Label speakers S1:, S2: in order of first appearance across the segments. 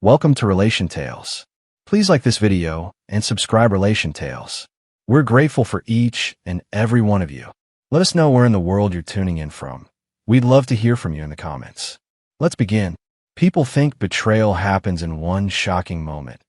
S1: Welcome to Relation Tales. Please like this video and subscribe Relation Tales. We're grateful for each and every one of you. Let us know where in the world you're tuning in from. We'd love to hear from you in the comments. Let's begin. People think betrayal happens in one shocking moment.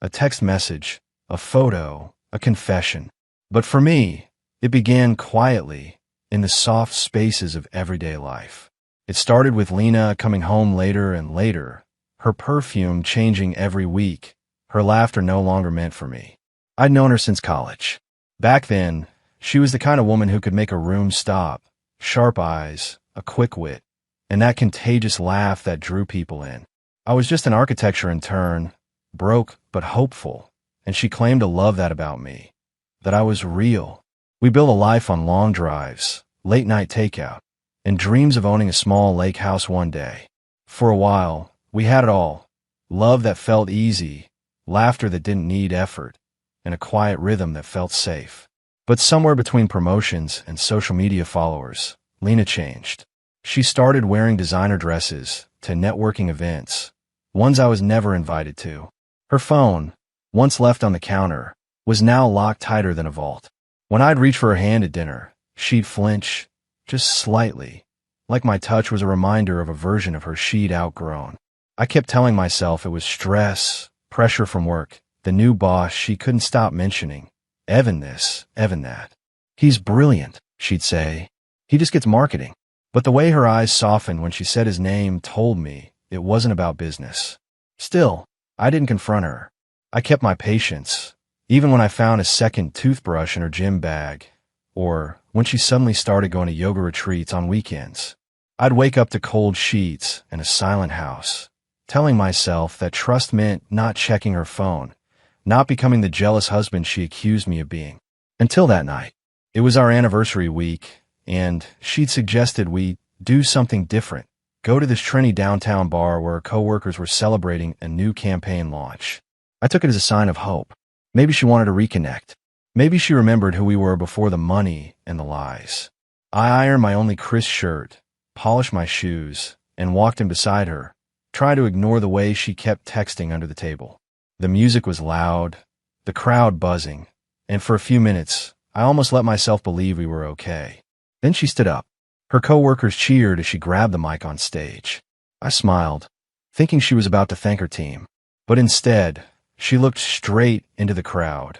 S1: A text message, a photo, a confession. But for me, it began quietly in the soft spaces of everyday life. It started with Lena coming home later and later, her perfume changing every week, her laughter no longer meant for me. I'd known her since college. Back then, she was the kind of woman who could make a room stop, sharp eyes, a quick wit, and that contagious laugh that drew people in. I was just an architecture intern, broke but hopeful, and she claimed to love that about me, that I was real. We built a life on long drives, late-night takeout, and dreams of owning a small lake house one day. For a while, we had it all. Love that felt easy, laughter that didn't need effort, and a quiet rhythm that felt safe. But somewhere between promotions and social media followers, Lena changed. She started wearing designer dresses to networking events, ones I was never invited to. Her phone, once left on the counter, was now locked tighter than a vault. When I'd reach for her hand at dinner, she'd flinch, just slightly, like my touch was a reminder of a version of her she'd outgrown. I kept telling myself it was stress, pressure from work, the new boss she couldn't stop mentioning. Evan this, Evan that. He's brilliant, she'd say. He just gets marketing. But the way her eyes softened when she said his name told me it wasn't about business. Still, I didn't confront her. I kept my patience, even when I found a second toothbrush in her gym bag, or when she suddenly started going to yoga retreats on weekends. I'd wake up to cold sheets and a silent house, telling myself that trust meant not checking her phone, not becoming the jealous husband she accused me of being. Until that night. It was our anniversary week, and she'd suggested we do something different, go to this trendy downtown bar where her coworkers were celebrating a new campaign launch. I took it as a sign of hope. Maybe she wanted to reconnect. Maybe she remembered who we were before the money and the lies. I ironed my only crisp shirt, polished my shoes, and walked in beside her, trying to ignore the way she kept texting under the table. The music was loud, the crowd buzzing, and for a few minutes, I almost let myself believe we were okay. Then she stood up. Her coworkers cheered as she grabbed the mic on stage. I smiled, thinking she was about to thank her team. But instead, she looked straight into the crowd,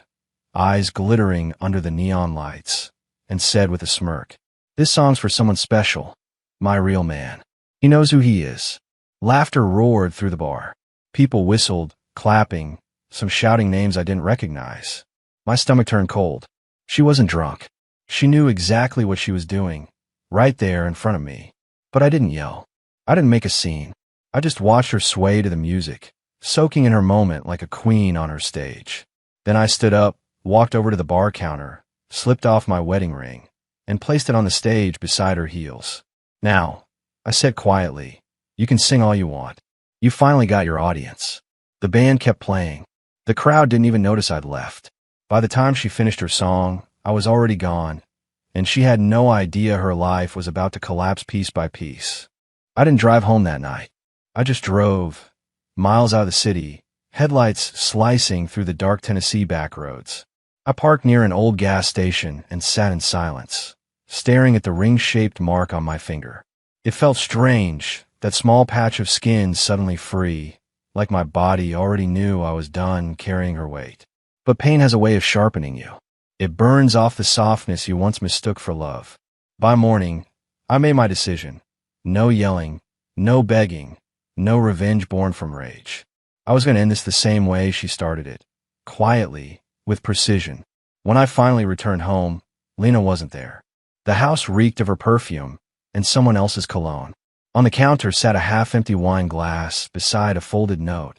S1: eyes glittering under the neon lights, and said with a smirk, "This song's for someone special, my real man. He knows who he is." Laughter roared through the bar. People whistled, clapping, some shouting names I didn't recognize. My stomach turned cold. She wasn't drunk. She knew exactly what she was doing, right there in front of me. But I didn't yell. I didn't make a scene. I just watched her sway to the music, soaking in her moment like a queen on her stage. Then I stood up, walked over to the bar counter, slipped off my wedding ring, and placed it on the stage beside her heels. "Now," I said quietly, "you can sing all you want. You finally got your audience." The band kept playing. The crowd didn't even notice I'd left. By the time she finished her song, I was already gone, and she had no idea her life was about to collapse piece by piece. I didn't drive home that night. I just drove, miles out of the city, headlights slicing through the dark Tennessee back roads. I parked near an old gas station and sat in silence, staring at the ring-shaped mark on my finger. It felt strange, that small patch of skin suddenly free, like my body already knew I was done carrying her weight. But pain has a way of sharpening you. It burns off the softness you once mistook for love. By morning, I made my decision. No yelling, no begging, no revenge born from rage. I was going to end this the same way she started it, quietly, with precision. When I finally returned home, Lena wasn't there. The house reeked of her perfume and someone else's cologne. On the counter sat a half-empty wine glass beside a folded note.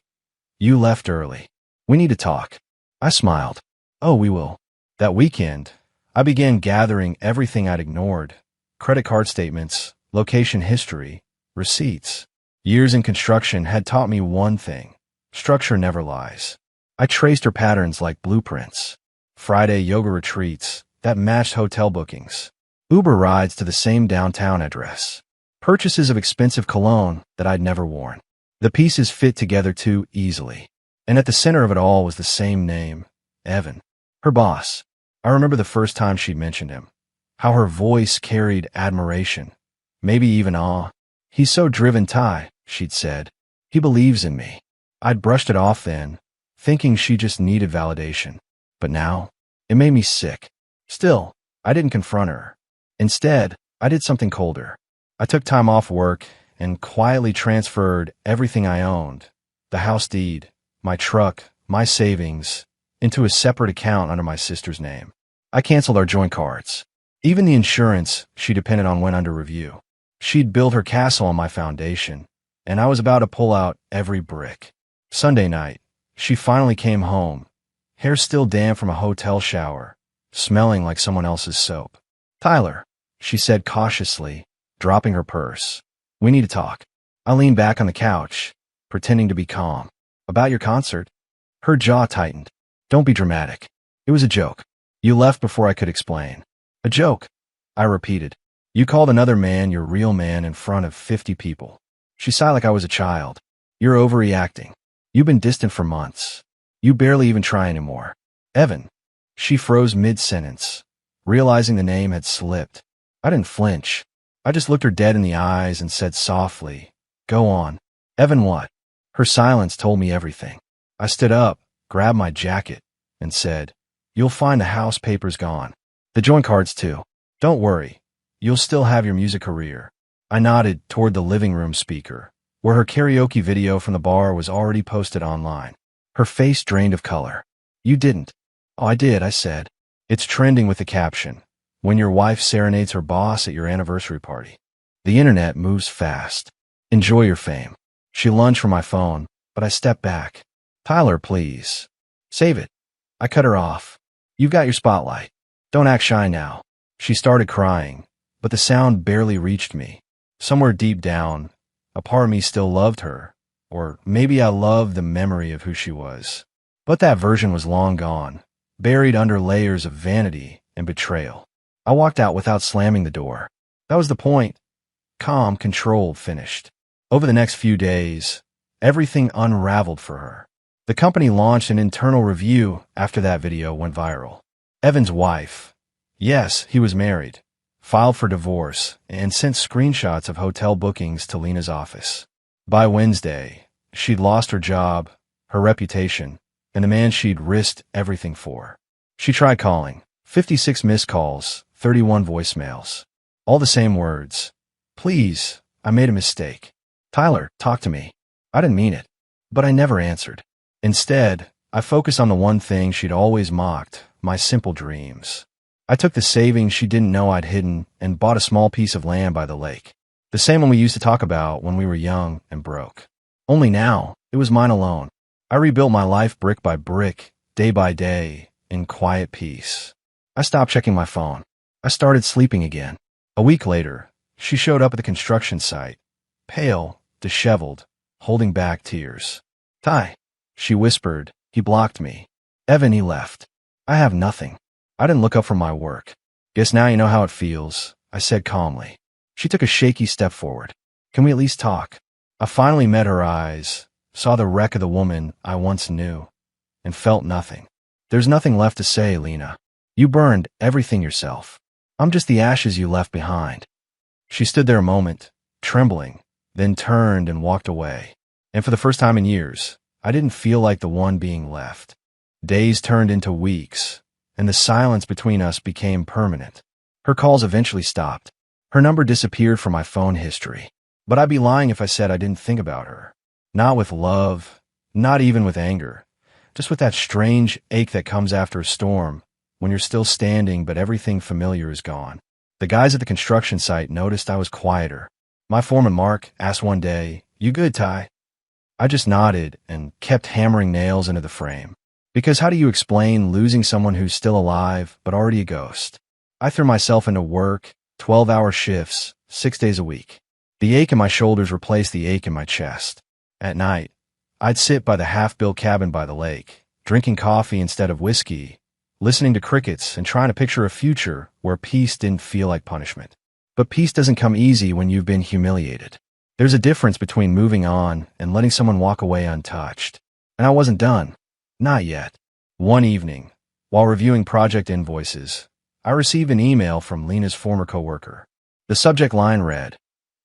S1: "You left early. We need to talk." I smiled. "Oh, we will." That weekend, I began gathering everything I'd ignored: credit card statements, location history, receipts. Years in construction had taught me one thing: structure never lies. I traced her patterns like blueprints. Friday yoga retreats that matched hotel bookings. Uber rides to the same downtown address. Purchases of expensive cologne that I'd never worn. The pieces fit together too easily. And at the center of it all was the same name, Evan. Her boss. I remember the first time she'd mentioned him. How her voice carried admiration, maybe even awe. "He's so driven, Ty," she'd said. "He believes in me." I'd brushed it off then, thinking she just needed validation. But now, it made me sick. Still, I didn't confront her. Instead, I did something colder. I took time off work and quietly transferred everything I owned, the house deed, my truck, my savings, into a separate account under my sister's name. I canceled our joint cards. Even the insurance she depended on went under review. She'd built her castle on my foundation, and I was about to pull out every brick. Sunday night, she finally came home, hair still damp from a hotel shower, smelling like someone else's soap. "Tyler," she said cautiously, dropping her purse. "We need to talk." I leaned back on the couch, pretending to be calm. "About your concert?" Her jaw tightened. "Don't be dramatic. It was a joke. You left before I could explain." "A joke," I repeated. "You called another man your real man in front of 50 people. She sighed like I was a child. "You're overreacting. You've been distant for months. You barely even try anymore." "Evan." She froze mid-sentence, realizing the name had slipped. I didn't flinch. I just looked her dead in the eyes and said softly, "Go on." "Evan what?" Her silence told me everything. I stood up, grabbed my jacket, and said, "You'll find the house papers gone. The joint cards too. Don't worry. You'll still have your music career." I nodded toward the living room speaker, where her karaoke video from the bar was already posted online. Her face drained of color. "You didn't." "Oh, I did," I said. "It's trending with the caption, 'When your wife serenades her boss at your anniversary party.' The internet moves fast. Enjoy your fame." She lunged for my phone, but I stepped back. "Tyler, please. Save it." I cut her off. "You've got your spotlight. Don't act shy now." She started crying, but the sound barely reached me. Somewhere deep down, a part of me still loved her, or maybe I loved the memory of who she was. But that version was long gone, buried under layers of vanity and betrayal. I walked out without slamming the door. That was the point. Calm, controlled, finished. Over the next few days, everything unraveled for her. The company launched an internal review after that video went viral. Evan's wife, yes, he was married, filed for divorce and sent screenshots of hotel bookings to Lena's office. By Wednesday, she'd lost her job, her reputation, and the man she'd risked everything for. She tried calling. 56 missed calls, 31 voicemails. All the same words. "Please, I made a mistake. Tyler, talk to me." I didn't mean it, but I never answered. Instead, I focused on the one thing she'd always mocked, my simple dreams. I took the savings she didn't know I'd hidden and bought a small piece of land by the lake. The same one we used to talk about when we were young and broke. Only now, it was mine alone. I rebuilt my life brick by brick, day by day, in quiet peace. I stopped checking my phone. I started sleeping again. A week later, she showed up at the construction site, pale, disheveled, holding back tears. "Ty," she whispered. "He blocked me. Evan, he left. I have nothing." I didn't look up from my work. "Guess now you know how it feels," I said calmly. She took a shaky step forward. "Can we at least talk?" I finally met her eyes, saw the wreck of the woman I once knew, and felt nothing. "There's nothing left to say, Lena. You burned everything yourself. I'm just the ashes you left behind." She stood there a moment, trembling, then turned and walked away. And for the first time in years, I didn't feel like the one being left. Days turned into weeks, and the silence between us became permanent. Her calls eventually stopped. Her number disappeared from my phone history. But I'd be lying if I said I didn't think about her. Not with love, not even with anger, just with that strange ache that comes after a storm, when you're still standing but everything familiar is gone. The guys at the construction site noticed I was quieter. My foreman Mark asked one day, "You good, Ty?" I just nodded and kept hammering nails into the frame. Because how do you explain losing someone who's still alive but already a ghost? I threw myself into work, 12-hour shifts, 6 days a week. The ache in my shoulders replaced the ache in my chest. At night, I'd sit by the half-built cabin by the lake, drinking coffee instead of whiskey, listening to crickets and trying to picture a future where peace didn't feel like punishment. But peace doesn't come easy when you've been humiliated. There's a difference between moving on and letting someone walk away untouched. And I wasn't done. Not yet. One evening, while reviewing project invoices, I received an email from Lena's former coworker. The subject line read,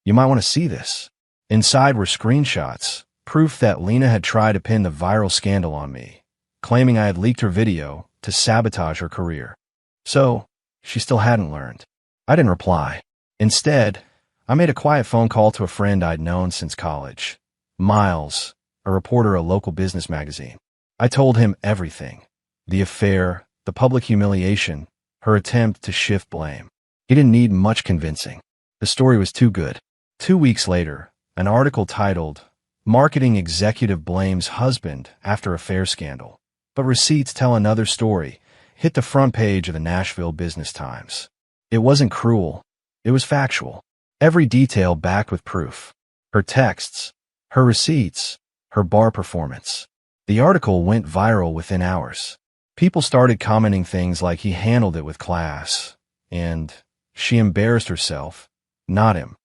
S1: "You might want to see this." Inside were screenshots, proof that Lena had tried to pin the viral scandal on me, claiming I had leaked her video to sabotage her career. So, she still hadn't learned. I didn't reply. Instead, I made a quiet phone call to a friend I'd known since college, Miles, a reporter at a local business magazine. I told him everything. The affair, the public humiliation, her attempt to shift blame. He didn't need much convincing. The story was too good. 2 weeks later, an article titled, "Marketing Executive Blames Husband After Affair Scandal, But Receipts Tell Another Story," hit the front page of the Nashville Business Times. It wasn't cruel. It was factual. Every detail backed with proof. Her texts, her receipts, her bar performance. The article went viral within hours. People started commenting things like he handled it with class, and she embarrassed herself, not him.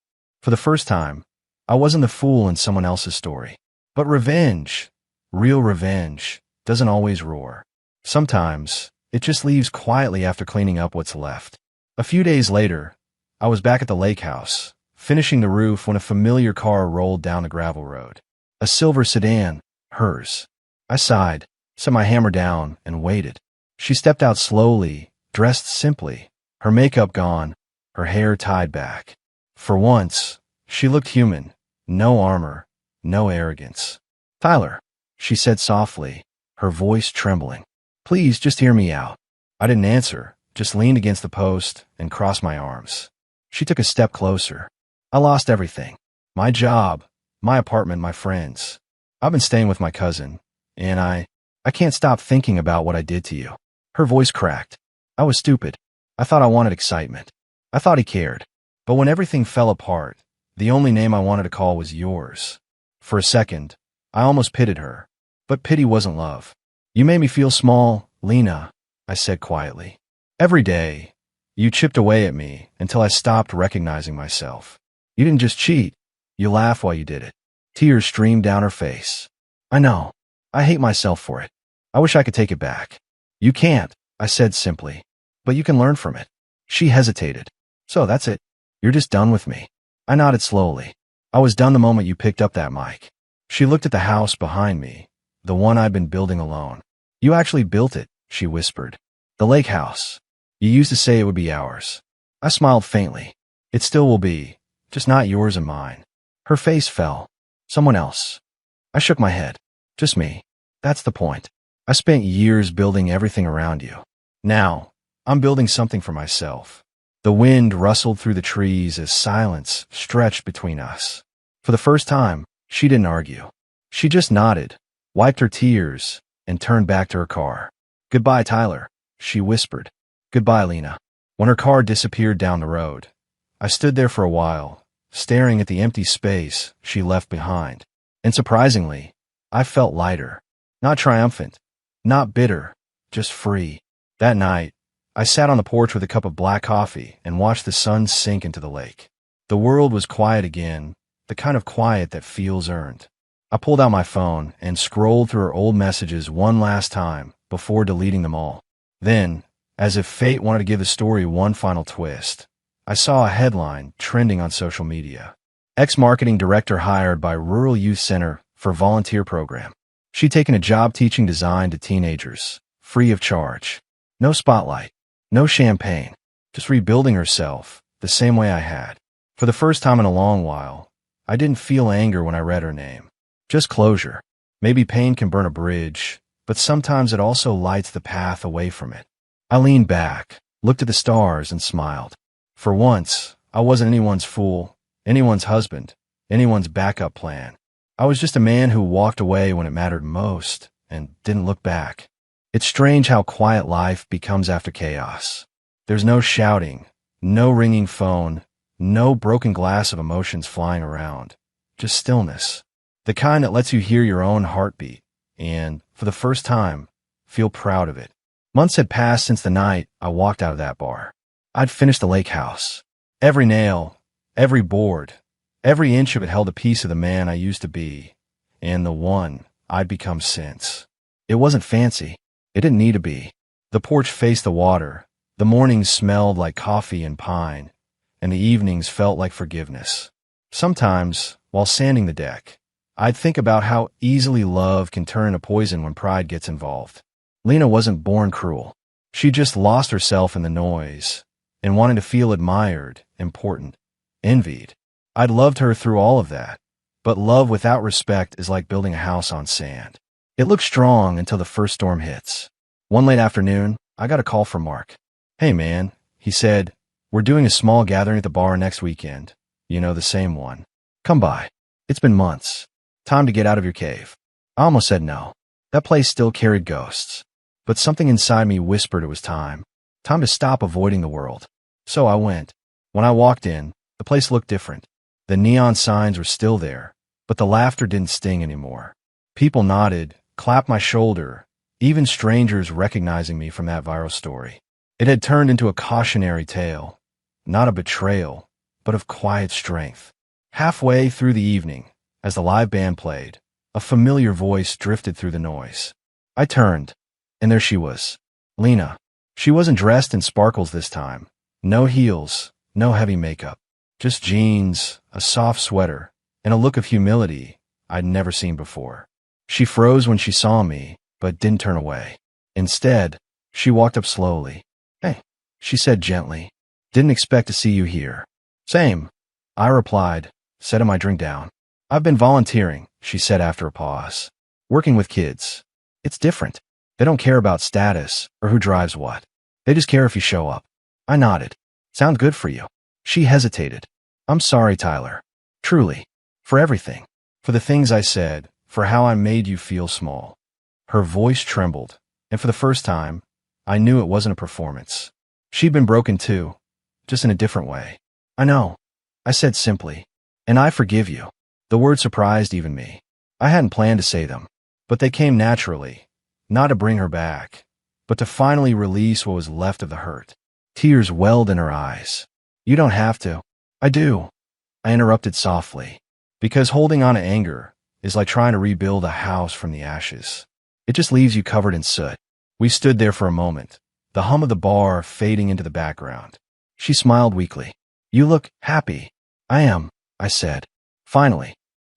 S1: For the first time, I wasn't the fool in someone else's story. But revenge, real revenge, doesn't always roar. Sometimes, it just leaves quietly after cleaning up what's left. A few days later, I was back at the lake house, finishing the roof when a familiar car rolled down the gravel road. A silver sedan, hers. I sighed, set my hammer down, and waited. She stepped out slowly, dressed simply, her makeup gone, her hair tied back. For once, she looked human. No armor, no arrogance. "Tyler," she said softly, her voice trembling. "Please just hear me out." I didn't answer, just leaned against the post and crossed my arms. She took a step closer. "I lost everything. My job, my apartment, my friends. I've been staying with my cousin, and I can't stop thinking about what I did to you." Her voice cracked. I was stupid. I thought I wanted excitement. I thought he cared. But when everything fell apart, the only name I wanted to call was yours. For a second, I almost pitied her. But pity wasn't love. "You made me feel small, Lena," I said quietly. "Every day, you chipped away at me until I stopped recognizing myself. You didn't just cheat. You laughed while you did it." Tears streamed down her face. "I know. I hate myself for it. I wish I could take it back." "You can't," I said simply. "But you can learn from it." She hesitated. "So that's it. You're just done with me." I nodded slowly. "I was done the moment you picked up that mic." She looked at the house behind me, the one I'd been building alone. "You actually built it," she whispered. "The lake house. You used to say it would be ours." I smiled faintly. "It still will be, just not yours and mine." Her face fell. "Someone else." I shook my head. "Just me. That's the point. I spent years building everything around you. Now, I'm building something for myself." The wind rustled through the trees as silence stretched between us. For the first time, she didn't argue. She just nodded, wiped her tears, and turned back to her car. "Goodbye, Tyler," she whispered. "Goodbye, Lena." When her car disappeared down the road, I stood there for a while, staring at the empty space she left behind. And surprisingly, I felt lighter. Not triumphant, not bitter, just free. That night, I sat on the porch with a cup of black coffee and watched the sun sink into the lake. The world was quiet again, the kind of quiet that feels earned. I pulled out my phone and scrolled through her old messages one last time before deleting them all. Then, as if fate wanted to give the story one final twist, I saw a headline trending on social media. Ex-marketing director hired by Rural Youth Center for volunteer program. She'd taken a job teaching design to teenagers, free of charge. No spotlight, no champagne, just rebuilding herself the same way I had. For the first time in a long while, I didn't feel anger when I read her name. Just closure. Maybe pain can burn a bridge, but sometimes it also lights the path away from it. I leaned back, looked at the stars, and smiled. For once, I wasn't anyone's fool, anyone's husband, anyone's backup plan. I was just a man who walked away when it mattered most and didn't look back. It's strange how quiet life becomes after chaos. There's no shouting, no ringing phone, no broken glass of emotions flying around. Just stillness. The kind that lets you hear your own heartbeat and, for the first time, feel proud of it. Months had passed since the night I walked out of that bar. I'd finished the lake house. Every nail, every board, Every inch of it held a piece of the man I used to be, and the one I'd become since. It wasn't fancy. It didn't need to be. The porch faced the water. The mornings smelled like coffee and pine, and the evenings felt like forgiveness. Sometimes, while sanding the deck, I'd think about how easily love can turn into poison when pride gets involved. Lena wasn't born cruel. She just lost herself in the noise and wanted to feel admired, important, envied. I'd loved her through all of that, but love without respect is like building a house on sand. It looks strong until the first storm hits. One late afternoon, I got a call from Mark. "Hey man," he said, "we're doing a small gathering at the bar next weekend. You know, the same one. Come by. It's been months. Time to get out of your cave." I almost said no. That place still carried ghosts. But something inside me whispered it was time. Time to stop avoiding the world. So I went. When I walked in, the place looked different. The neon signs were still there, but the laughter didn't sting anymore. People nodded, clapped my shoulder, even strangers recognizing me from that viral story. It had turned into a cautionary tale, not a betrayal, but of quiet strength. Halfway through the evening, as the live band played, a familiar voice drifted through the noise. I turned, and there she was, Lena. She wasn't dressed in sparkles this time. No heels, no heavy makeup. Just jeans, a soft sweater, and a look of humility I'd never seen before. She froze when she saw me, but didn't turn away. Instead, she walked up slowly. "Hey," she said gently. "Didn't expect to see you here." "Same," I replied, setting my drink down. "I've been volunteering," she said after a pause. "Working with kids. It's different. They don't care about status or who drives what. They just care if you show up." I nodded. "Sound good for you?" She hesitated. "I'm sorry, Tyler. Truly. For everything. For the things I said. For how I made you feel small." Her voice trembled, and for the first time, I knew it wasn't a performance. She'd been broken too, just in a different way. "I know," I said simply. "And I forgive you." The words surprised even me. I hadn't planned to say them, but they came naturally, not to bring her back, but to finally release what was left of the hurt. Tears welled in her eyes. "You don't have to." "I do," I interrupted softly, because holding on to anger is like trying to rebuild a house from the ashes. It just leaves you covered in soot. We stood there for a moment, the hum of the bar fading into the background. She smiled weakly. "You look happy." "I am," I said. "Finally."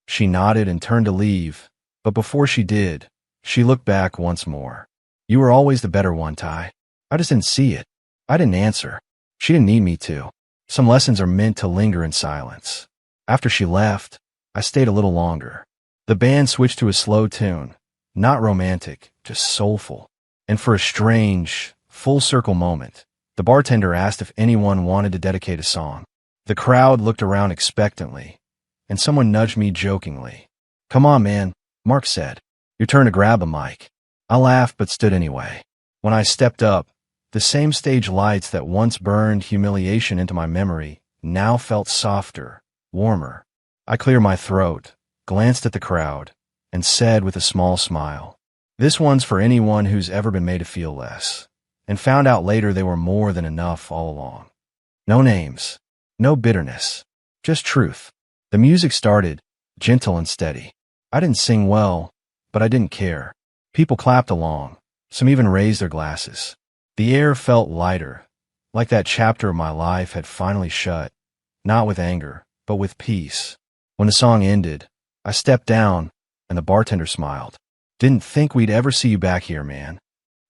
S1: She nodded and turned to leave, but before she did, she looked back once more. "You were always the better one, Ty. I just didn't see it." I didn't answer. She didn't need me to. Some lessons are meant to linger in silence. After she left, I stayed a little longer. The band switched to a slow tune, not romantic, just soulful. And for a strange, full-circle moment, the bartender asked if anyone wanted to dedicate a song. The crowd looked around expectantly, and someone nudged me jokingly. "Come on, man," Mark said. "Your turn to grab the mic." I laughed but stood anyway. When I stepped up, the same stage lights that once burned humiliation into my memory now felt softer, warmer. I cleared my throat, glanced at the crowd, and said with a small smile, "This one's for anyone who's ever been made to feel less," and found out later they were more than enough all along. No names, no bitterness, just truth. The music started, gentle and steady. I didn't sing well, but I didn't care. People clapped along, some even raised their glasses. The air felt lighter, like that chapter of my life had finally shut, not with anger, but with peace. When the song ended, I stepped down, and the bartender smiled. "Didn't think we'd ever see you back here, man.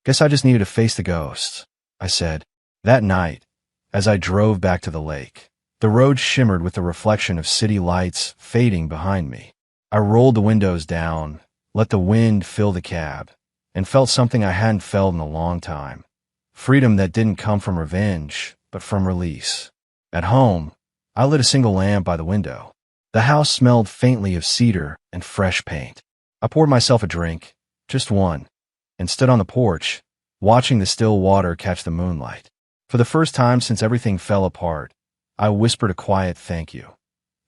S1: Guess I just needed to face the ghosts," I said. That night, as I drove back to the lake, the road shimmered with the reflection of city lights fading behind me. I rolled the windows down, let the wind fill the cab, and felt something I hadn't felt in a long time. Freedom that didn't come from revenge, but from release. At home, I lit a single lamp by the window. The house smelled faintly of cedar and fresh paint. I poured myself a drink, just one, and stood on the porch, watching the still water catch the moonlight. For the first time since everything fell apart, I whispered a quiet thank you.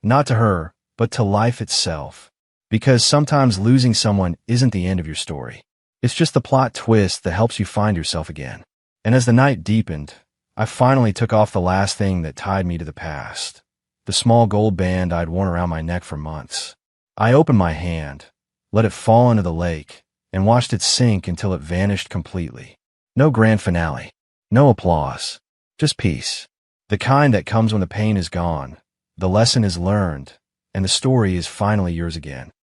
S1: Not to her, but to life itself. Because sometimes losing someone isn't the end of your story. It's just the plot twist that helps you find yourself again. And as the night deepened, I finally took off the last thing that tied me to the past. the small gold band I'd worn around my neck for months. I opened my hand, let it fall into the lake, and watched it sink until it vanished completely. No grand finale. No applause. Just peace. The kind that comes when the pain is gone, the lesson is learned, and the story is finally yours again.